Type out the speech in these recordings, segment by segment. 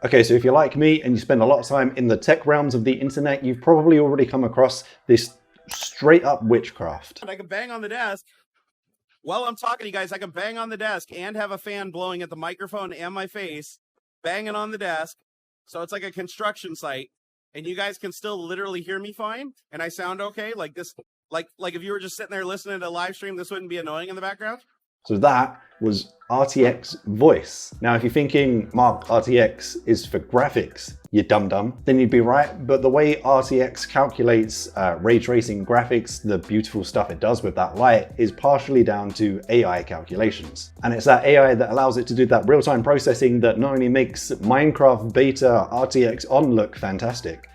Okay, so if you're like me and you spend a lot of time in the tech realms of the internet, you've probably already come across this straight up witchcraft. I can bang on the desk. While I'm talking to you guys, I can bang on the desk and have a fan blowing at the microphone and my face, banging on the desk. So it's like a construction site, and you guys can still literally hear me fine, and I sound okay. Like this, like if you were just sitting there listening to a live stream, this wouldn't be annoying in the background. So that was RTX Voice. Now, if you're thinking, Mark, RTX is for graphics, you dum-dum, then you'd be right. But the way RTX calculates ray tracing graphics, the beautiful stuff it does with that light, is partially down to AI calculations. And it's that AI that allows it to do that real-time processing that not only makes Minecraft beta RTX On look fantastic,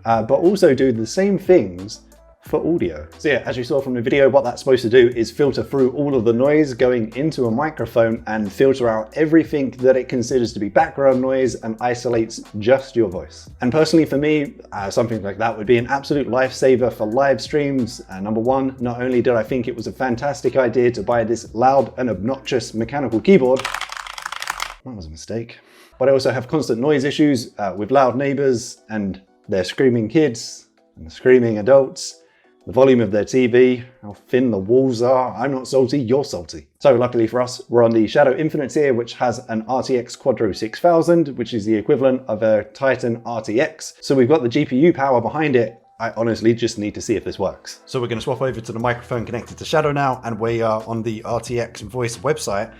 but also do the same things for audio. So yeah, as you saw from the video, what that's supposed to do is filter through all of the noise going into a microphone and filter out everything that it considers to be background noise and isolates just your voice. And personally for me, something like that would be an absolute lifesaver for live streams. Number one, not only did I think it was a fantastic idea to buy this loud and obnoxious mechanical keyboard, that was a mistake, but I also have constant noise issues with loud neighbors and their screaming kids and screaming adults, the volume of their TV, how thin the walls are. I'm not salty, you're salty. So luckily for us, we're on the Shadow Infinite here, which has an RTX Quadro 6000, which is the equivalent of a Titan RTX. So we've got the GPU power behind it. I honestly just need to see if this works. So we're going to swap over to the microphone connected to Shadow now, and we are on the RTX Voice website,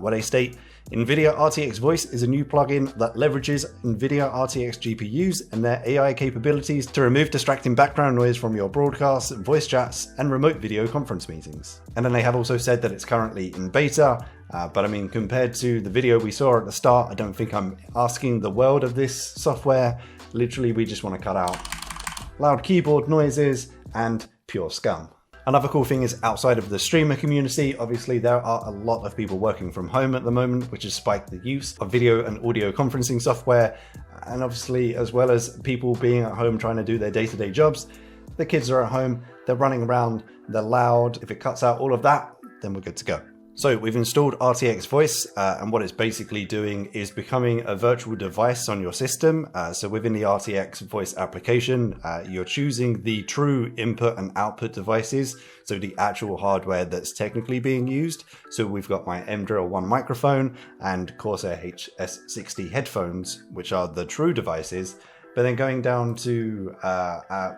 where they state, NVIDIA RTX Voice is a new plugin that leverages NVIDIA RTX GPUs and their AI capabilities to remove distracting background noise from your broadcasts, voice chats, and remote video conference meetings. And then they have also said that it's currently in beta, but I mean, compared to the video we saw at the start, I don't think I'm asking the world of this software. Literally, we just want to cut out loud keyboard noises and pure scum. Another cool thing is, outside of the streamer community, obviously there are a lot of people working from home at the moment, which has spiked the use of video and audio conferencing software. And obviously, as well as people being at home trying to do their day-to-day jobs, the kids are at home, they're running around, they're loud. If it cuts out all of that, then we're good to go. So we've installed RTX Voice, and what it's basically doing is becoming a virtual device on your system. So within the RTX Voice application, you're choosing the true input and output devices, so the actual hardware that's technically being used. So we've got my M-Drill 1 microphone and Corsair HS60 headphones, which are the true devices. But then going down to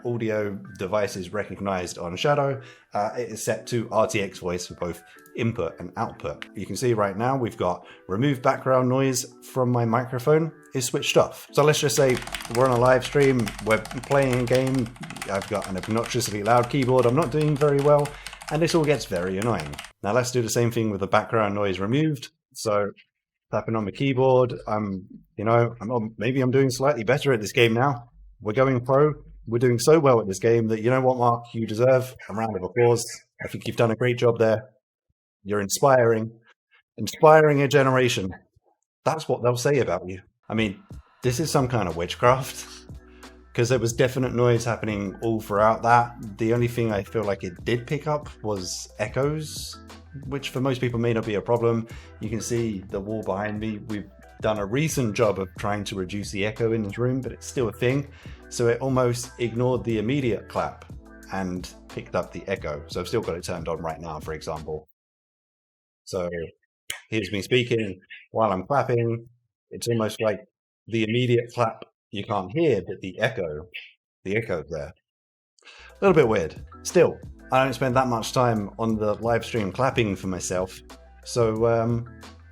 audio devices recognized on Shadow, it is set to RTX Voice for both input and output. You can see right now we've got remove background noise from my microphone is switched off. So let's just say we're on a live stream, we're playing a game, I've got an obnoxiously loud keyboard, I'm not doing very well, and this all gets very annoying. Now let's do the same thing with the background noise removed. So tapping on the keyboard, maybe I'm doing slightly better at this game now. We're going pro. We're doing so well at this game that, you know what, Mark, you deserve a round of applause. I think you've done a great job there. You're inspiring a generation. That's what they'll say about you. I mean, this is some kind of witchcraft, because there was definite noise happening all throughout that. The only thing I feel like it did pick up was echoes, which for most people may not be a problem. You can see the wall behind me. We've done a recent job of trying to reduce the echo in this room, but it's still a thing. So it almost ignored the immediate clap and picked up the echo. So I've still got it turned on right now, for example. So here's me speaking while I'm clapping. It's almost like the immediate clap you can't hear, but the echo there. A little bit weird. Still, I don't spend that much time on the live stream clapping for myself. So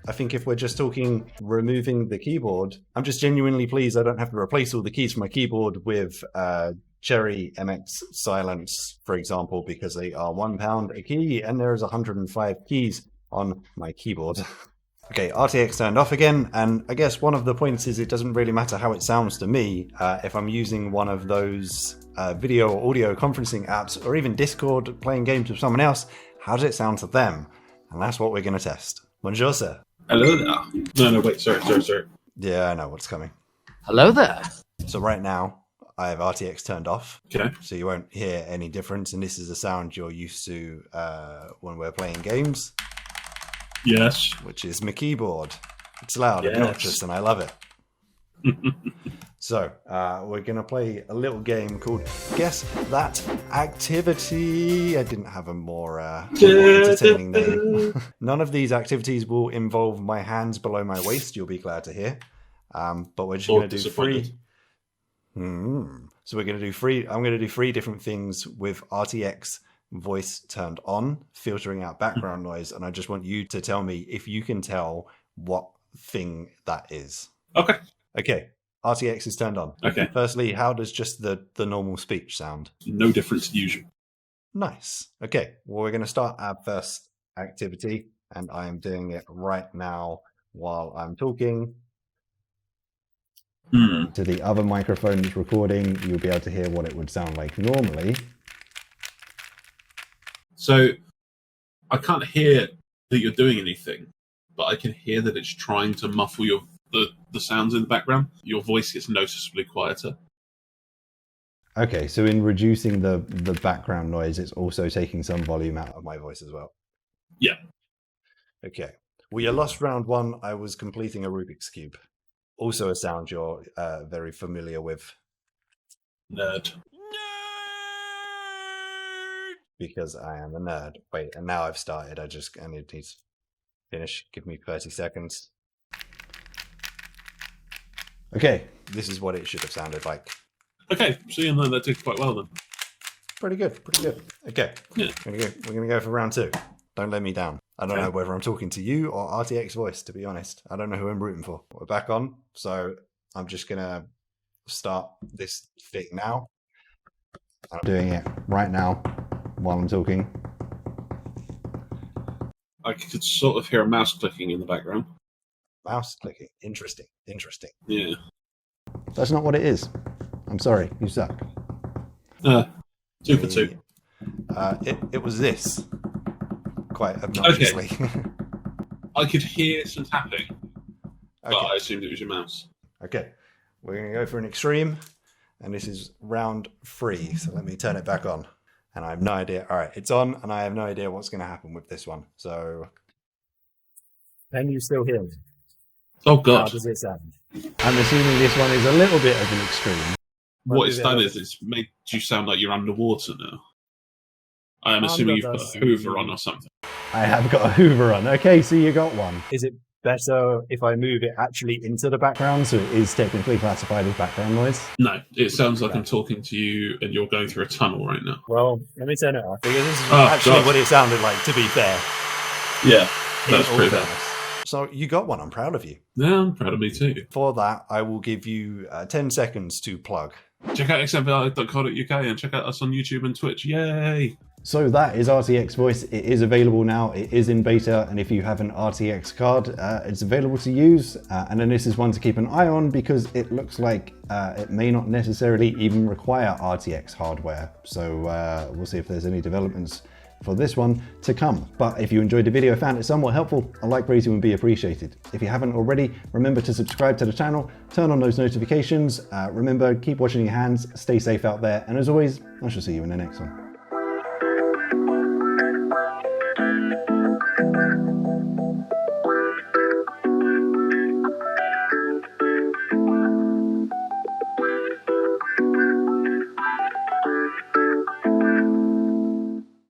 I think if we're just talking removing the keyboard, I'm just genuinely pleased I don't have to replace all the keys for my keyboard with Cherry MX Silence, for example, because they are £1 a key and there's 105 keys on my keyboard. Okay, RTX turned off again, and I guess one of the points is it doesn't really matter how it sounds to me if I'm using one of those video or audio conferencing apps, or even Discord playing games with someone else. How does it sound to them? And that's what we're going to test. Bonjour, sir. Hello there. No, wait, sorry. Yeah, I know what's coming. Hello there. So right now, I have RTX turned off. Okay. So you won't hear any difference, and this is the sound you're used to when we're playing games. Yes. Which is my keyboard. It's loud, yes. obnoxious, and I love it. So we're going to play a little game called Guess That Activity. I didn't have a more entertaining name. None of these activities will involve my hands below my waist, you'll be glad to hear. But we're just going to do three. So we're going to do three. I'm going to do three different things with RTX Voice turned on, filtering out background noise. And I just want you to tell me if you can tell what thing that is. Okay. RTX is turned on. Okay. Firstly, how does just the normal speech sound? No difference to usual. Nice. Okay. Well, we're going to start our first activity, and I am doing it right now while I'm talking. To the other microphone that's recording, you'll be able to hear what it would sound like normally. So I can't hear that you're doing anything, but I can hear that it's trying to muffle the sounds in the background. Your voice gets noticeably quieter. Okay, so in reducing the background noise, it's also taking some volume out of my voice as well. Yeah. Okay. Well, you lost round one. I was completing a Rubik's Cube. Also a sound you're very familiar with. Nerd. Because I am a nerd. Wait, and now I've started. I need to finish. Give me 30 seconds. Okay, this is what it should have sounded like. Okay, so you know that did quite well then. Pretty good. Okay, yeah. We're gonna go for round two. Don't let me down. I don't know whether I'm talking to you or RTX Voice, to be honest. I don't know who I'm rooting for. We're back on, so I'm just gonna start this thing now. I'm doing it right now while I'm talking. I could sort of hear a mouse clicking in the background. Mouse clicking. Interesting. Yeah. That's not what it is. I'm sorry. You suck. 2 for 2. It was this. Quite obnoxiously. Okay. I could hear some tapping, but I assumed it was your mouse. Okay. We're going to go for an extreme, and this is round 3. So let me turn it back on. And I have no idea. All right, it's on, and I have no idea what's going to happen with this one. So, can you still hear me? Oh, God. How does it sound? I'm assuming this one is a little bit of an extreme. What it's done is it's made you sound like you're underwater now. I am assuming you've got a Hoover on or something. I have got a Hoover on. Okay, so you got one. Is it better if I move it actually into the background, so it is technically classified as background noise? No, it sounds like I'm talking to you and you're going through a tunnel right now. Well, let me turn it off, because this is actually what it sounded like, to be fair. Yeah, that's pretty bad. So you got one. I'm proud of you. Yeah, I'm proud of me too. For that, I will give you 10 seconds to plug. Check out XNVR.co.uk and check out us on YouTube and Twitch. Yay! So that is RTX Voice. It is available now. It is in beta, and if you have an RTX card, it's available to use. And then this is one to keep an eye on, because it looks like it may not necessarily even require RTX hardware. So we'll see if there's any developments for this one to come. But if you enjoyed the video, found it somewhat helpful, a like rating would be appreciated. If you haven't already, remember to subscribe to the channel, turn on those notifications. Remember, keep washing your hands, stay safe out there, and as always, I shall see you in the next one.